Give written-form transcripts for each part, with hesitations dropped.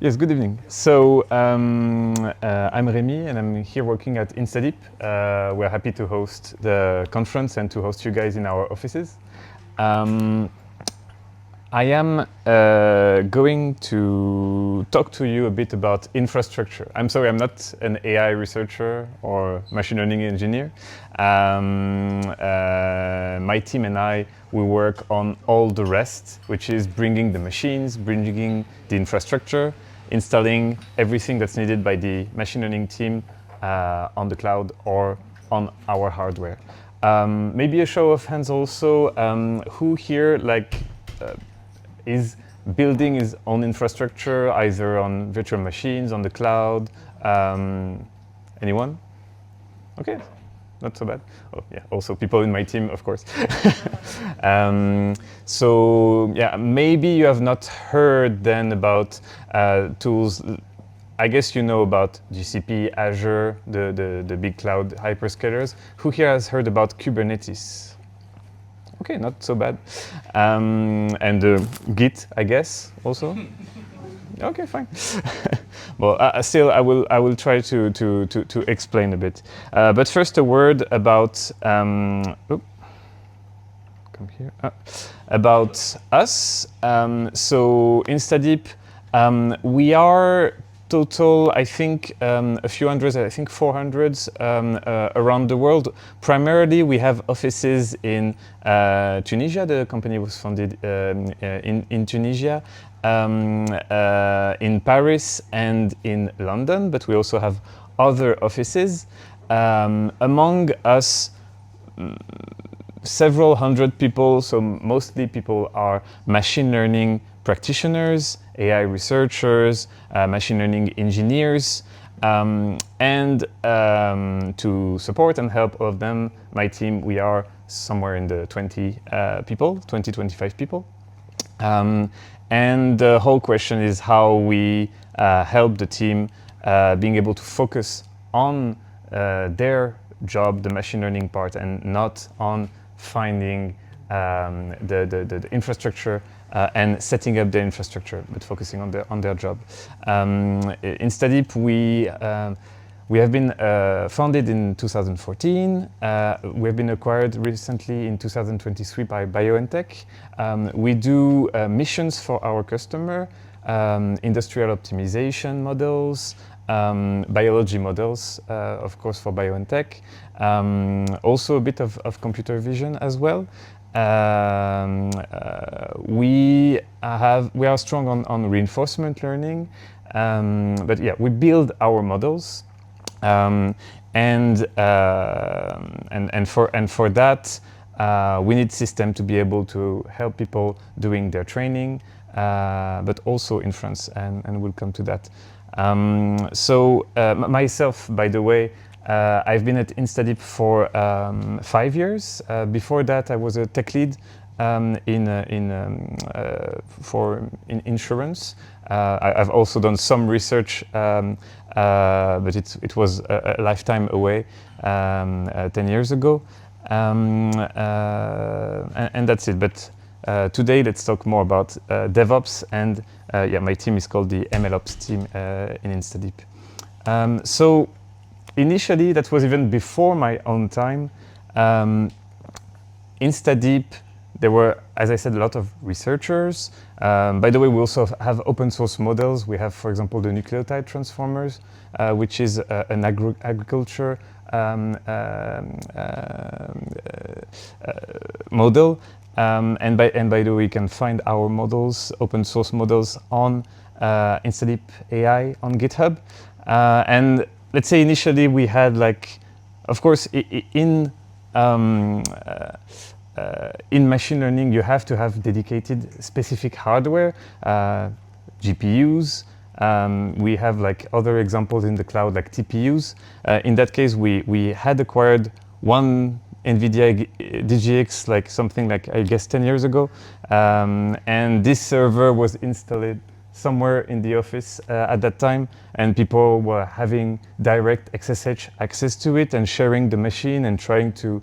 Yes, good evening. So I'm Rémi and I'm here working at InstaDeep. We're happy to host the conference and to host you guys in our offices. I am going to talk to you a bit about infrastructure. I'm sorry, I'm not an AI researcher or machine learning engineer. My team and I, we work on all the rest, which is bringing the machines, bringing the infrastructure, installing everything that's needed by the machine learning team on the cloud or on our hardware. Maybe a show of hands also, who here is building his own infrastructure, either on virtual machines, on the cloud? Anyone? Okay, not so bad. Oh yeah, also people in my team, of course. So yeah, maybe you have not heard then about tools. I guess you know about GCP, Azure, the big cloud hyperscalers. Who here has heard about Kubernetes? Okay, not so bad. And Git, I guess, also. Okay, fine. Well, still, I will try to explain a bit. But first, a word about about us. So InstaDeep, we are total, I think, a few hundreds, I think 400s around the world. Primarily, we have offices in Tunisia. The company was founded in Tunisia, in Paris and in London, but we also have other offices. Among us, several hundred people, so mostly people are machine learning practitioners, AI researchers, machine learning engineers, and to support and help all of them, my team, we are somewhere in the 20 people, 20, 25 people. And the whole question is how we help the team being able to focus on their job, the machine learning part, and not on finding the infrastructure and setting up the infrastructure, but focusing on their job. InstaDeep, we have been founded in 2014. We have been acquired recently in 2023 by BioNTech. We do missions for our customer, industrial optimization models, biology models, of course, for BioNTech. Also a bit of computer vision as well. We are strong on reinforcement learning, but yeah, we build our models, and for that we need system to be able to help people doing their training, but also inference, and we'll come to that. So myself, by the way, I've been at InstaDeep for 5 years. Before that, I was a tech lead in insurance. I've also done some research, but it was a lifetime away 10 years ago. And that's it. But today, let's talk more about DevOps, and yeah, my team is called the MLOps team in InstaDeep. So initially, that was even before my own time. InstaDeep, there were, as I said, a lot of researchers. By the way, we also have open source models. We have, for example, the nucleotide transformers, which is an agriculture model. And by the way, you can find our models, open source models, on InstaDeep AI on GitHub. And let's say initially we had, like, of course, in machine learning, you have to have dedicated specific hardware, GPUs. We have like other examples in the cloud, like TPUs. In that case, we had acquired one NVIDIA DGX, like something like, I guess, 10 years ago. And this server was installed somewhere in the office at that time, and people were having direct XSH access to it and sharing the machine and trying to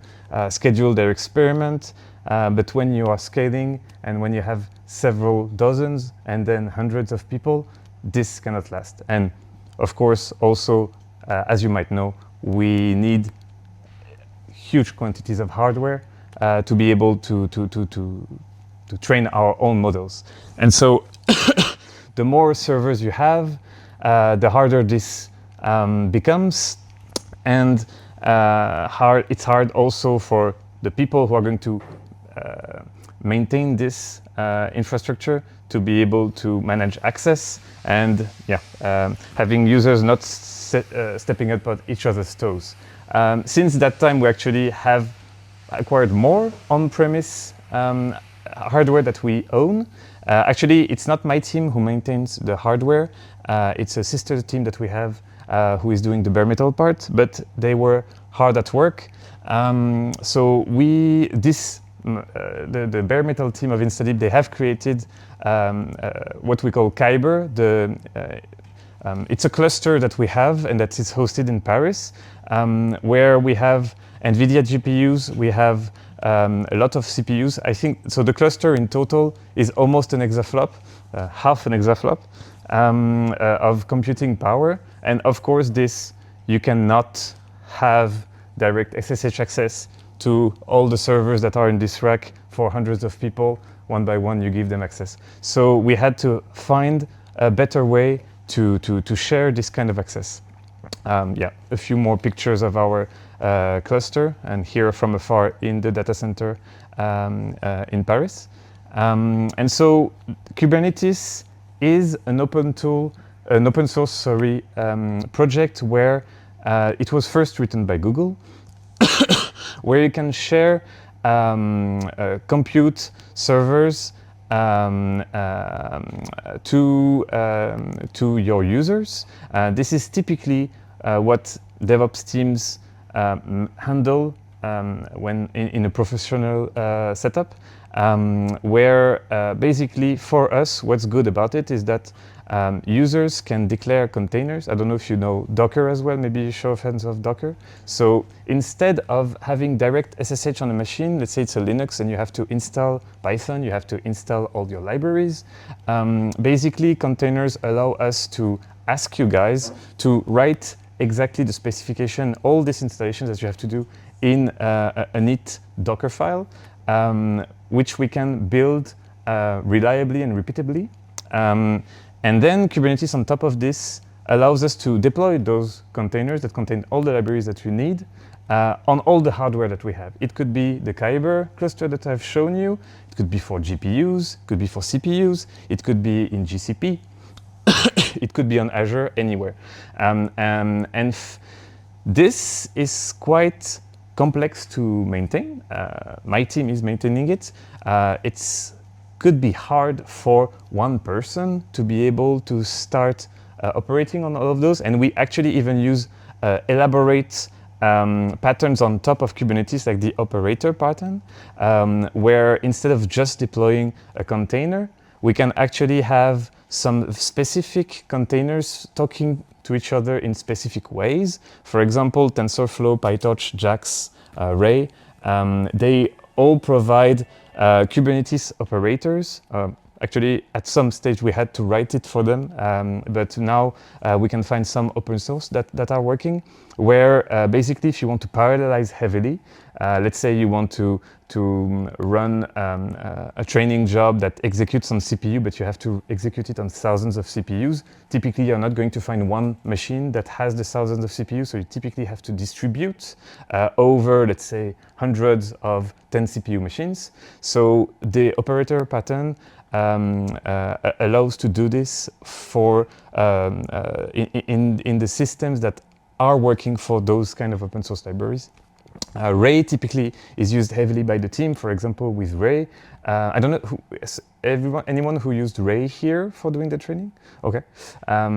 schedule their experiment. But when you are scaling and when you have several dozens and then hundreds of people, this cannot last. And of course, also, as you might know, we need huge quantities of hardware to be able to train our own models. And so the more servers you have, the harder this becomes. And it's hard also for the people who are going to maintain this infrastructure to be able to manage access and having users not stepping up on each other's toes. Since that time, we actually have acquired more on-premise hardware that we own. Actually, it's not my team who maintains the hardware. It's a sister team that we have who is doing the bare metal part, but they were hard at work. So the bare metal team of InstaDeep, they have created what we call Kyber. It's a cluster that we have and that is hosted in Paris, where we have NVIDIA GPUs, we have a lot of CPUs. I think, so the cluster in total is almost an exaflop, half an exaflop of computing power. And of course, you cannot have direct SSH access to all the servers that are in this rack for hundreds of people. One by one, you give them access. So we had to find a better way to share this kind of access. A few more pictures of our cluster, and here from afar in the data center in Paris. And so Kubernetes is an open source project where it was first written by Google, where you can share compute servers to your users. This is typically what DevOps teams handle when in a professional setup, where basically for us, what's good about it is that users can declare containers. I don't know if you know Docker as well, maybe show of hands of Docker. So instead of having direct SSH on a machine, let's say it's a Linux and you have to install Python, you have to install all your libraries. Basically, containers allow us to ask you guys to write exactly the specification, all these installations that you have to do in a neat Docker file, which we can build reliably and repeatably. And then Kubernetes on top of this allows us to deploy those containers that contain all the libraries that we need on all the hardware that we have. It could be the Kyber cluster that I've shown you. It could be for GPUs, it could be for CPUs, it could be in GCP. It could be on Azure, anywhere. This is quite complex to maintain. My team is maintaining it. It could be hard for one person to be able to start operating on all of those. And we actually even use elaborate patterns on top of Kubernetes, like the operator pattern, where instead of just deploying a container, we can actually have some specific containers talking to each other in specific ways. For example, TensorFlow, PyTorch, JAX, Ray, they all provide Kubernetes operators. Actually, at some stage, we had to write it for them, but now we can find some open source that are working, where basically if you want to parallelize heavily, let's say you want to run a training job that executes on CPU, but you have to execute it on thousands of CPUs. Typically, you're not going to find one machine that has the thousands of CPUs, so you typically have to distribute over, let's say, hundreds of 10 CPU machines. So the operator pattern allows to do this for in the systems that are working for those kind of open source libraries. Ray typically is used heavily by the team. For example, with Ray, I don't know anyone who used Ray here for doing the training. Okay,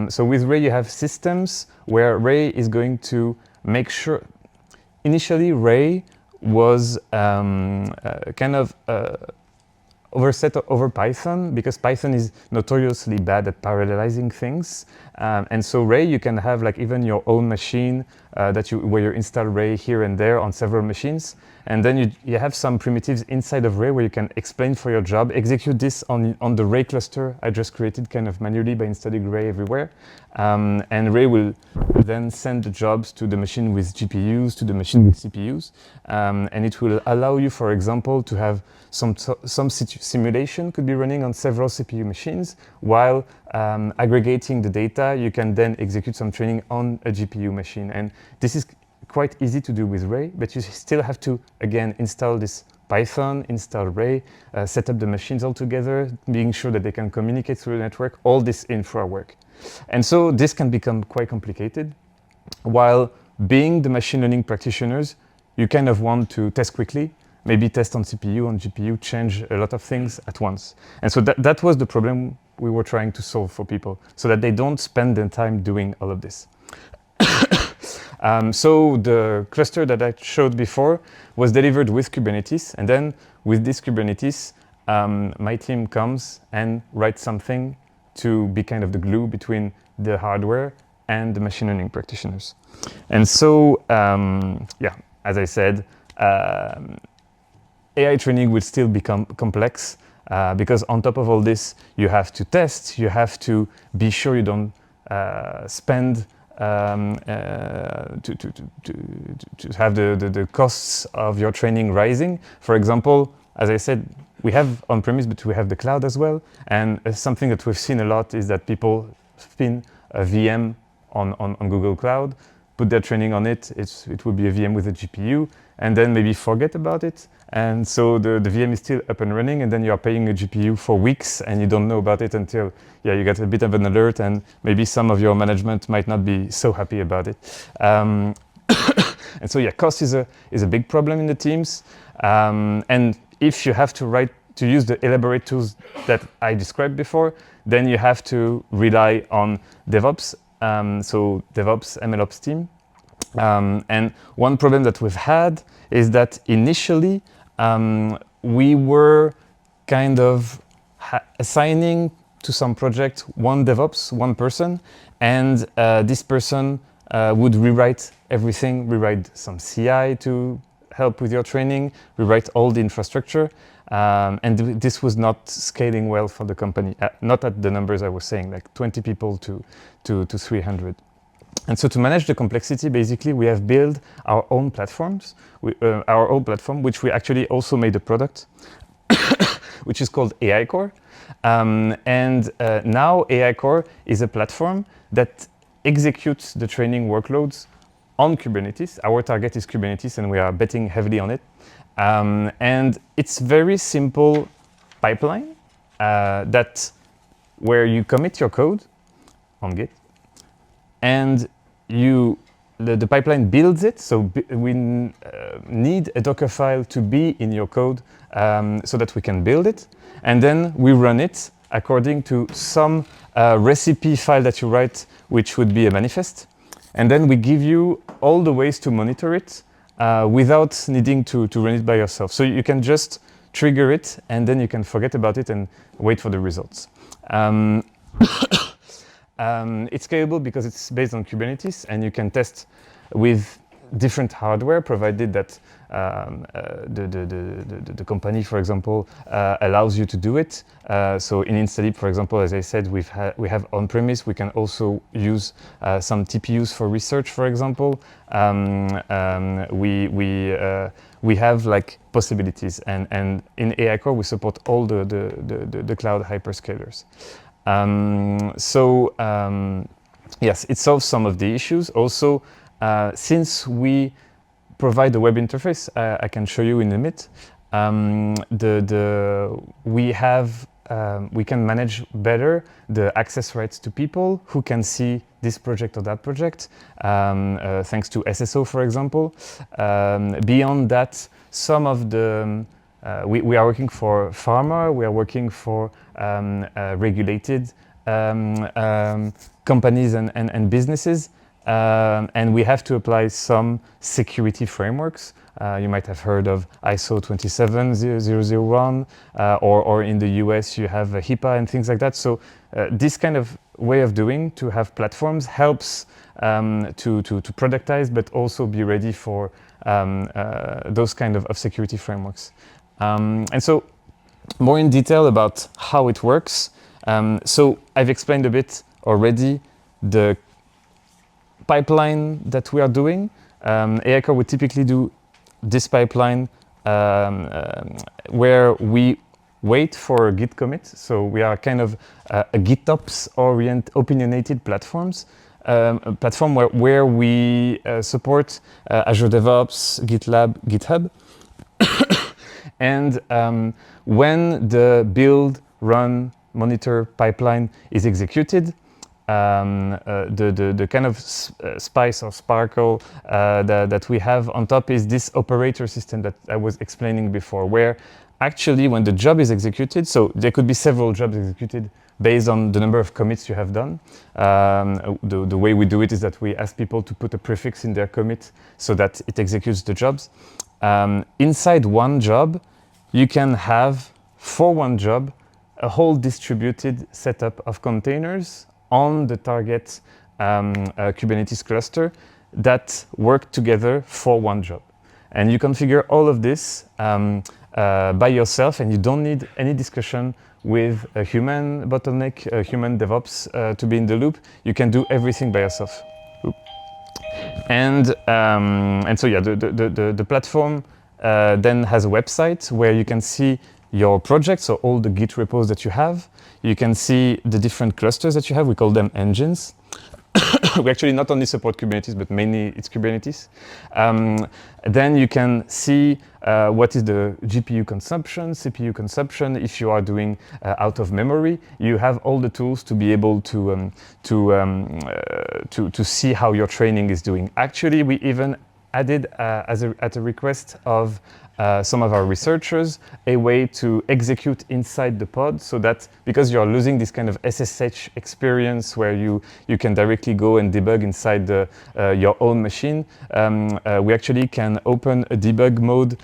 so with Ray you have systems where Ray is going to make sure. Initially, Ray was kind of overset over Python, because Python is notoriously bad at parallelizing things. And so Ray, you can have like even your own machine where you install Ray here and there on several machines. And then you have some primitives inside of Ray where you can explain for your job, execute this on the Ray cluster I just created kind of manually by installing Ray everywhere. And Ray will then send the jobs to the machine with GPUs, to the machine with CPUs. And it will allow you, for example, to have some simulation could be running on several CPU machines while aggregating the data. You can then execute some training on a GPU machine. And this is quite easy to do with Ray, but you still have to, again, install this Python, install Ray, set up the machines all together, being sure that they can communicate through the network, all this infra work. And so this can become quite complicated. While being the machine learning practitioners, you kind of want to test quickly, maybe test on CPU, on GPU, change a lot of things at once. And so that was the problem we were trying to solve for people, so that they don't spend their time doing all of this. So the cluster that I showed before was delivered with Kubernetes. And then with this Kubernetes, my team comes and writes something to be kind of the glue between the hardware and the machine learning practitioners. And so, yeah, as I said, AI training will still become complex because on top of all this, you have to test, you have to be sure you don't spend to have the costs of your training rising. For example, as I said, we have on-premise, but we have the cloud as well. And something that we've seen a lot is that people spin a VM on Google Cloud, put their training on it. It would be a VM with a GPU, and then maybe forget about it. And so the VM is still up and running, and then you are paying a GPU for weeks, and you don't know about it until you get a bit of an alert, and maybe some of your management might not be so happy about it. And so yeah, cost is a big problem in the teams. And if you have to use the elaborate tools that I described before, then you have to rely on DevOps. So DevOps, MLOps team. And one problem that we've had is that initially we were kind of assigning to some project one DevOps, one person, and this person would rewrite everything, rewrite some CI to help with your training, rewrite all the infrastructure, and this was not scaling well for the company, not at the numbers I was saying, like 20 people to 300. And so to manage the complexity, basically, we have built our own platforms, our own platform, which we actually also made a product, which is called AIchor. And now AIchor is a platform that executes the training workloads on Kubernetes. Our target is Kubernetes, and we are betting heavily on it. And it's very simple pipeline where you commit your code on Git, and the pipeline builds it. So we need a Docker file to be in your code so that we can build it. And then we run it according to some recipe file that you write, which would be a manifest. And then we give you all the ways to monitor it without needing to run it by yourself. So you can just trigger it, and then you can forget about it and wait for the results. It's scalable because it's based on Kubernetes, and you can test with different hardware, provided that the company, for example, allows you to do it. So in InstaDeep, for example, as I said, we have on-premise. We can also use some TPUs for research, for example. We have like possibilities, and in AIchor we support all the cloud hyperscalers. Yes, it solves some of the issues. Also, since we provide the web interface, I can show you in a minute. We can manage better the access rights to people who can see this project or that project, thanks to SSO, for example. Beyond that, some of the we are working for pharma, we are working for regulated companies and businesses, and we have to apply some security frameworks. You might have heard of ISO 27001, or in the US you have HIPAA and things like that. So this kind of way of doing, to have platforms, helps to productize, but also be ready for those kind of security frameworks. And so more in detail about how it works. So I've explained a bit already the pipeline that we are doing. AIchor would typically do this pipeline where we wait for a Git commit. So we are kind of a GitOps opinionated platform where we support Azure DevOps, GitLab, GitHub. And when the build, run, monitor pipeline is executed, the kind of spice or sparkle that we have on top is this operator system that I was explaining before, where actually when the job is executed, so there could be several jobs executed based on the number of commits you have done. The way we do it is that we ask people to put a prefix in their commit so that it executes the jobs. Inside one job, you can have, for one job, a whole distributed setup of containers on the target Kubernetes cluster that work together for one job. And you configure all of this by yourself, and you don't need any discussion with a human bottleneck, a human DevOps to be in the loop. You can do everything by yourself. And so yeah, the platform then has a website where you can see your project, so all the Git repos that you have. You can see the different clusters that you have. We call them engines. We actually not only support Kubernetes, but mainly it's Kubernetes. Then you can see what is the GPU consumption, CPU consumption. If you are doing out of memory, you have all the tools to be able to see how your training is doing. Actually, we even added at a request of some of our researchers, a way to execute inside the pod, so that because you're losing this kind of SSH experience where you can directly go and debug inside your own machine, we actually can open a debug mode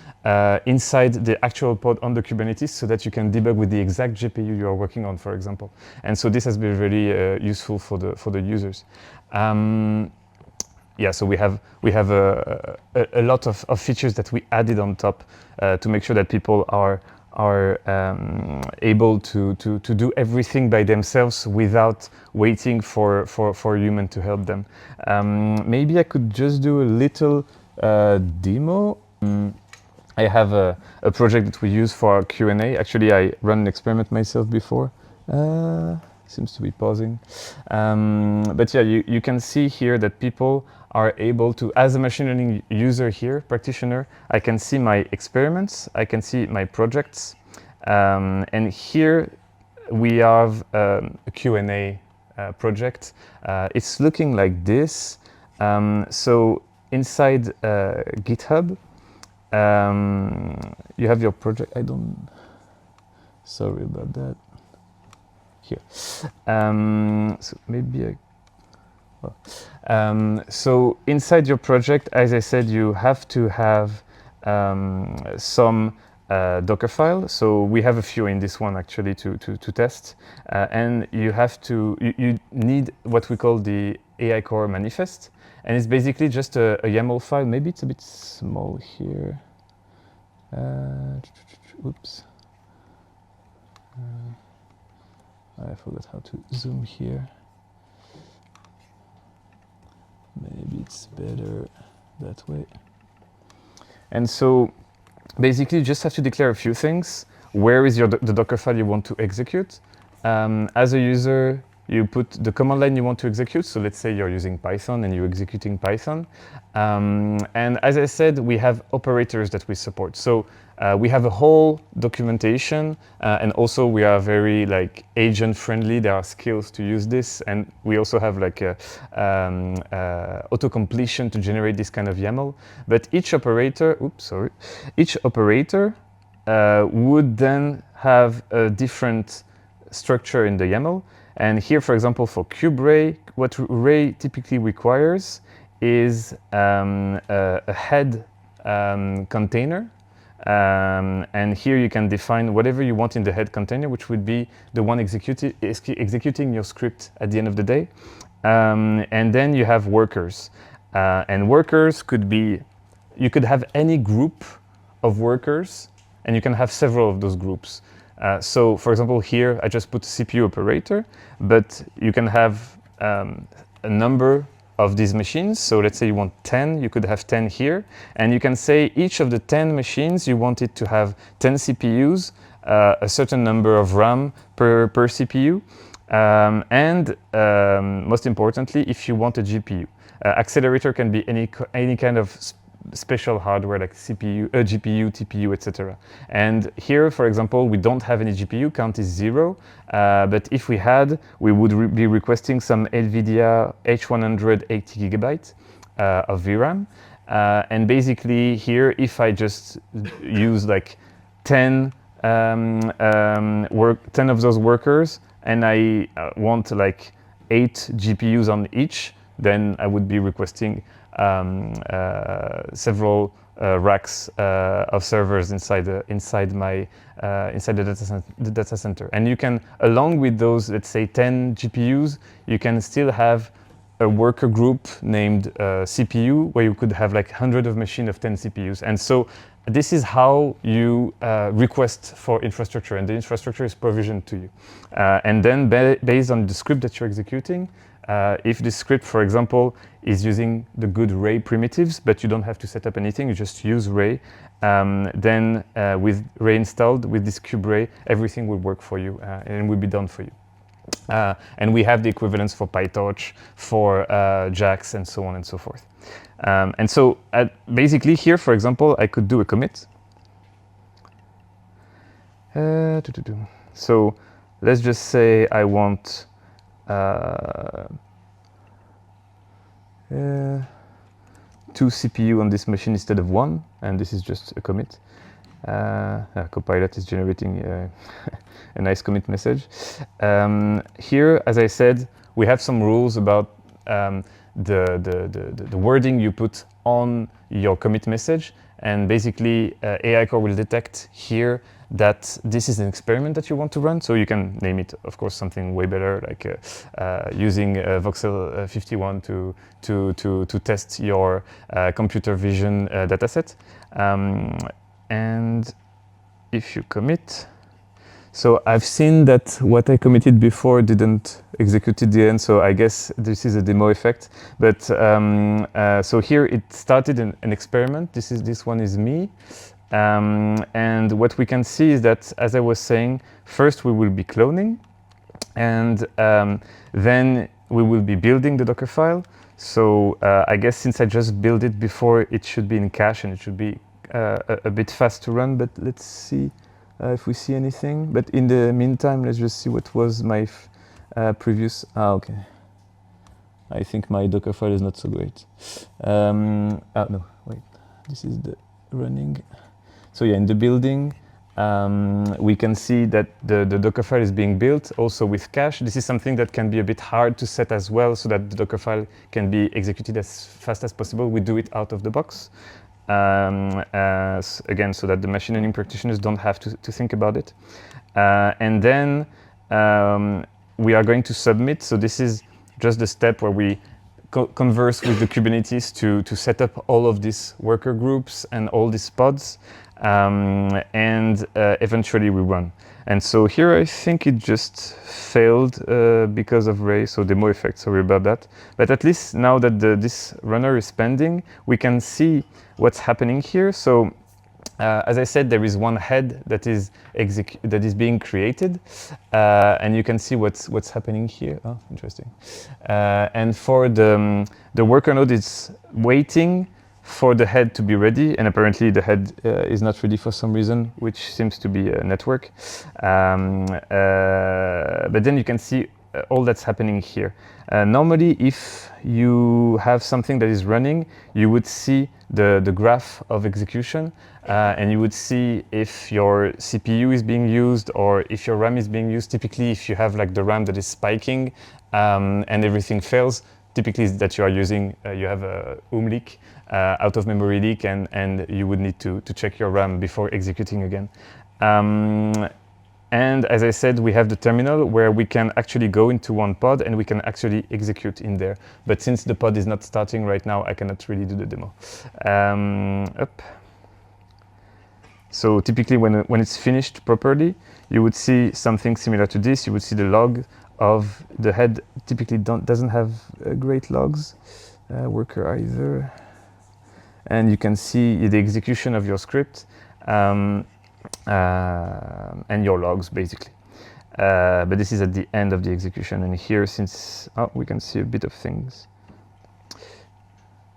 inside the actual pod on the Kubernetes so that you can debug with the exact GPU you are working on, for example. And so this has been really useful for the users. Yeah, so we have a lot of features that we added on top to make sure that people are able to do everything by themselves without waiting for a human to help them. Maybe I could just do a little demo. I have a project that we use for our Q&A. Actually, I ran an experiment myself before. Seems to be pausing. But yeah, you can see here that people are able to, as a machine learning user here, practitioner, I can see my experiments, I can see my projects. And here we have a Q&A project. It's looking like this. So inside GitHub, you have your project. Sorry about that. Here. So maybe so inside your project, as I said, you have to have some Docker file. So we have a few in this one actually to test. And you need what we call the AIchor manifest. And it's basically just a YAML file. Maybe it's a bit small here. Oops. I forgot how to zoom here. Maybe it's better that way. And so basically you just have to declare a few things. Where is the Docker file you want to execute? As a user, you put the command line you want to execute. So let's say you're using Python and you're executing Python. And as I said, we have operators that we support. So we have a whole documentation, and also we are very agent friendly. There are skills to use this, and we also have auto completion to generate this kind of YAML. But each operator, would then have a different structure in the YAML. And here, for example, for kuberay, what Ray typically requires is a head container And here you can define whatever you want in the head container, which would be the one executing your script at the end of the day. And then you have workers. And workers could be, you could have any group of workers, and you can have several of those groups. So for example, here I just put a CPU operator, but you can have a number of these machines. So let's say you want 10, you could have 10 here. And you can say each of the 10 machines, you want it to have 10 CPUs, a certain number of RAM per CPU. And most importantly, if you want a GPU. Accelerator can be any kind of special hardware like CPU, GPU, TPU, etc. And here, for example, we don't have any GPU, count is 0. But if we had, we would be requesting some NVIDIA H100 80 GB of VRAM. And basically here, if I just use like 10 of those workers, and I want like 8 GPUs on each, then I would be requesting several racks of servers inside the data center. And you can, along with those, let's say 10 GPUs, you can still have a worker group named CPU, where you could have like 100 of machine of 10 CPUs. And so this is how you request for infrastructure, and the infrastructure is provisioned to you. And then based on the script that you're executing, if this script, for example, is using the good Ray primitives, but you don't have to set up anything, you just use Ray, then with Ray installed, with this kuberay, everything will work for you and will be done for you. And we have the equivalents for PyTorch, for JAX, and so on and so forth. And so basically here, for example, I could do a commit. So let's just say I want 2 CPU on this machine instead of 1, and this is just a commit. Copilot is generating a nice commit message. Here, as I said, we have some rules about the wording you put on your commit message, and basically AIchor will detect here that this is an experiment that you want to run, so you can name it, of course, something way better, like using voxel 51 to test your computer vision dataset. And if you commit, so I've seen that what I committed before didn't execute at the end, so I guess this is a demo effect. But so here it started an experiment. This one is me. And what we can see is that, as I was saying, first we will be cloning, and then we will be building the Docker file. So I guess since I just built it before, it should be in cache, and it should be a bit fast to run, but let's see if we see anything. But in the meantime, let's just see what was my previous. Okay. I think my Docker file is not so great. No, wait. This is the running. So yeah, in the building, we can see that the Docker file is being built also with cache. This is something that can be a bit hard to set as well, so that the Docker file can be executed as fast as possible. We do it out of the box. Again, so that the machine learning practitioners don't have to think about it. And then we are going to submit. So this is just the step where we converse with the Kubernetes to set up all of these worker groups and all these pods. And eventually we run. And so here I think it just failed because of Ray, so demo effect, sorry about that. But at least now that this runner is pending, we can see what's happening here. So as I said, there is one head that is being created, and you can see what's happening here. Oh, interesting. And for the worker node, it's waiting for the head to be ready, and apparently the head is not ready for some reason, which seems to be a network. But then you can see all that's happening here. Normally, if you have something that is running, you would see the graph of execution, and you would see if your CPU is being used or if your RAM is being used. Typically, if you have like the RAM that is spiking and everything fails, typically is that you are using, you have a leak, out of memory leak, and you would need to check your RAM before executing again. And as I said, we have the terminal where we can actually go into one pod and we can actually execute in there. But since the pod is not starting right now, I cannot really do the demo. So typically when it's finished properly, you would see something similar to this. You would see the log of the head. Typically doesn't have great logs, worker either. And you can see the execution of your script. And your logs basically. But this is at the end of the execution, and here since we can see a bit of things.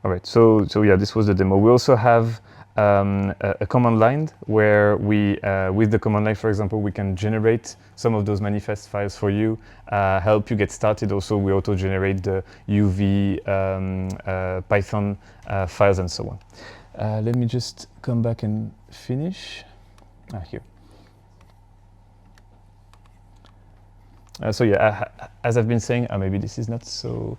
All right, so yeah, this was the demo. We also have a command line where we, with the command line, for example, we can generate some of those manifest files for you, help you get started. Also, we auto-generate the UV, Python files and so on. Let me just come back and finish. Here. So yeah, as I've been saying, maybe this is not so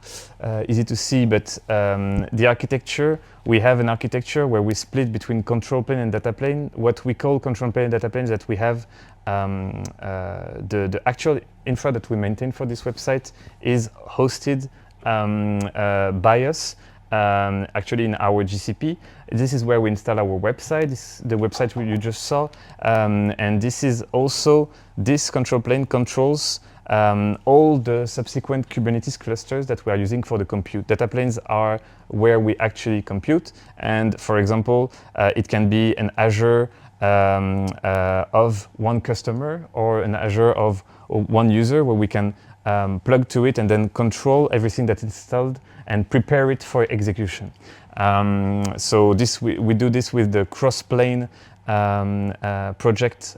easy to see, but the architecture, we have an architecture where we split between control plane and data plane. What we call control plane and data plane is that we have the actual infra that we maintain for this website is hosted by us. Actually in our GCP. This is where we install our website. This is the website you just saw. And this is also, this control plane controls all the subsequent Kubernetes clusters that we are using for the compute. Data planes are where we actually compute. And for example, it can be an Azure of one customer or an Azure of one user where we can plug to it and then control everything that's installed and prepare it for execution. So this we do this with the cross-plane project,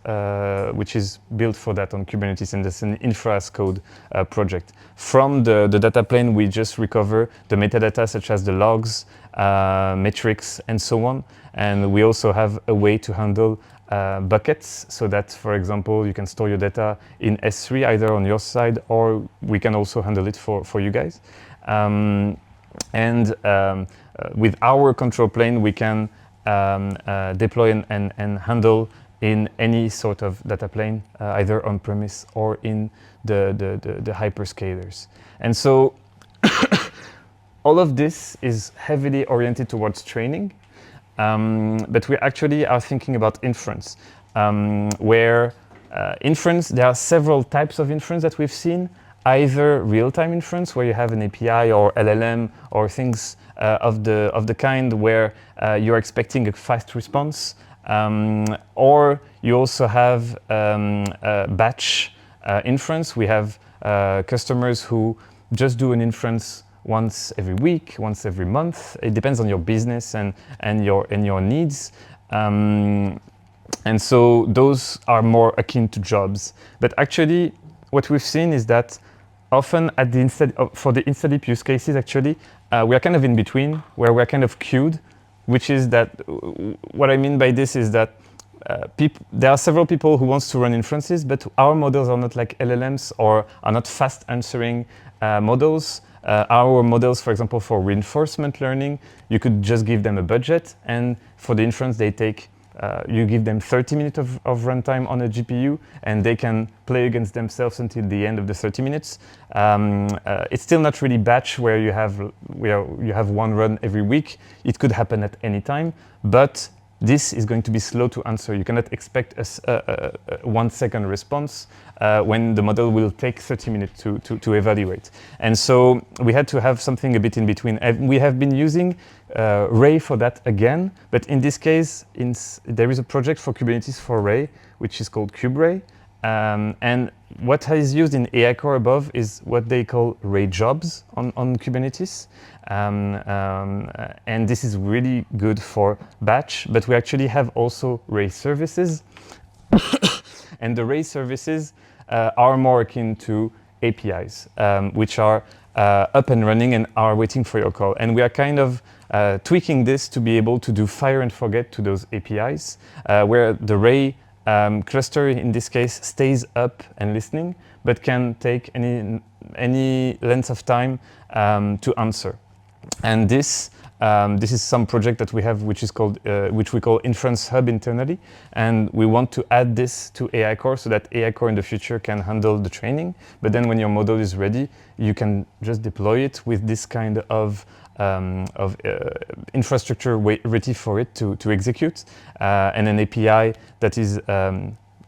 which is built for that on Kubernetes, and it's an infra as code project. From the data plane, we just recover the metadata such as the logs, metrics, and so on. And we also have a way to handle buckets, so that, for example, you can store your data in S3 either on your side, or we can also handle it for you guys. With our control plane, we can deploy and handle in any sort of data plane, either on-premise or in the hyperscalers. And so all of this is heavily oriented towards training. But we actually are thinking about inference, where inference, there are several types of inference that we've seen, either real-time inference, where you have an API or LLM or things of the kind where you're expecting a fast response, or you also have batch inference. We have customers who just do an inference once every week, once every month. It depends on your business and your needs. And so those are more akin to jobs. But actually, what we've seen is that often at the for the InstaDeep use cases, actually, we are kind of in between, where we're kind of queued, which is that, what I mean by this is that there are several people who wants to run inferences, but our models are not like LLMs or are not fast answering models. Our models, for example, for reinforcement learning, you could just give them a budget, and for the inference they take, you give them 30 minutes of runtime on a GPU, and they can play against themselves until the end of the 30 minutes. It's still not really batch where you have one run every week. It could happen at any time, but this is going to be slow to answer. You cannot expect a 1 second response when the model will take 30 minutes to evaluate. And so we had to have something a bit in between. And we have been using Ray for that again, but in this case, there is a project for Kubernetes for Ray, which is called KubeRay. And what is used in AIchor above is what they call Ray jobs on Kubernetes. And this is really good for batch, but we actually have also Ray services. And the Ray services are more akin to APIs, which are up and running and are waiting for your call. And we are kind of tweaking this to be able to do fire and forget to those APIs, where the Ray cluster in this case stays up and listening, but can take any length of time to answer. And this is some project that we have, which is called, which we call Inference Hub internally, and we want to add this to AIchor so that AIchor in the future can handle the training. But then when your model is ready, you can just deploy it with this kind of infrastructure ready for it to execute, and an API that is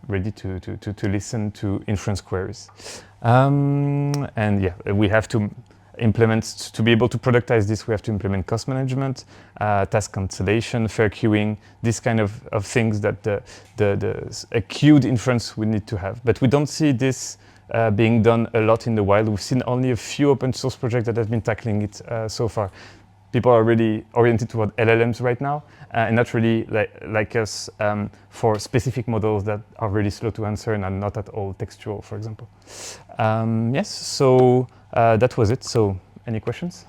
ready to listen to inference queries. And yeah, we have to implement, to be able to productize this, we have to implement cost management, task cancellation, fair queuing, this kind of things that a queued inference we need to have. But we don't see this being done a lot in the wild. We've seen only a few open source projects that have been tackling it so far. People are really oriented toward LLMs right now, and not really like us for specific models that are really slow to answer and are not at all textual, for example. Yes, so that was it. So any questions?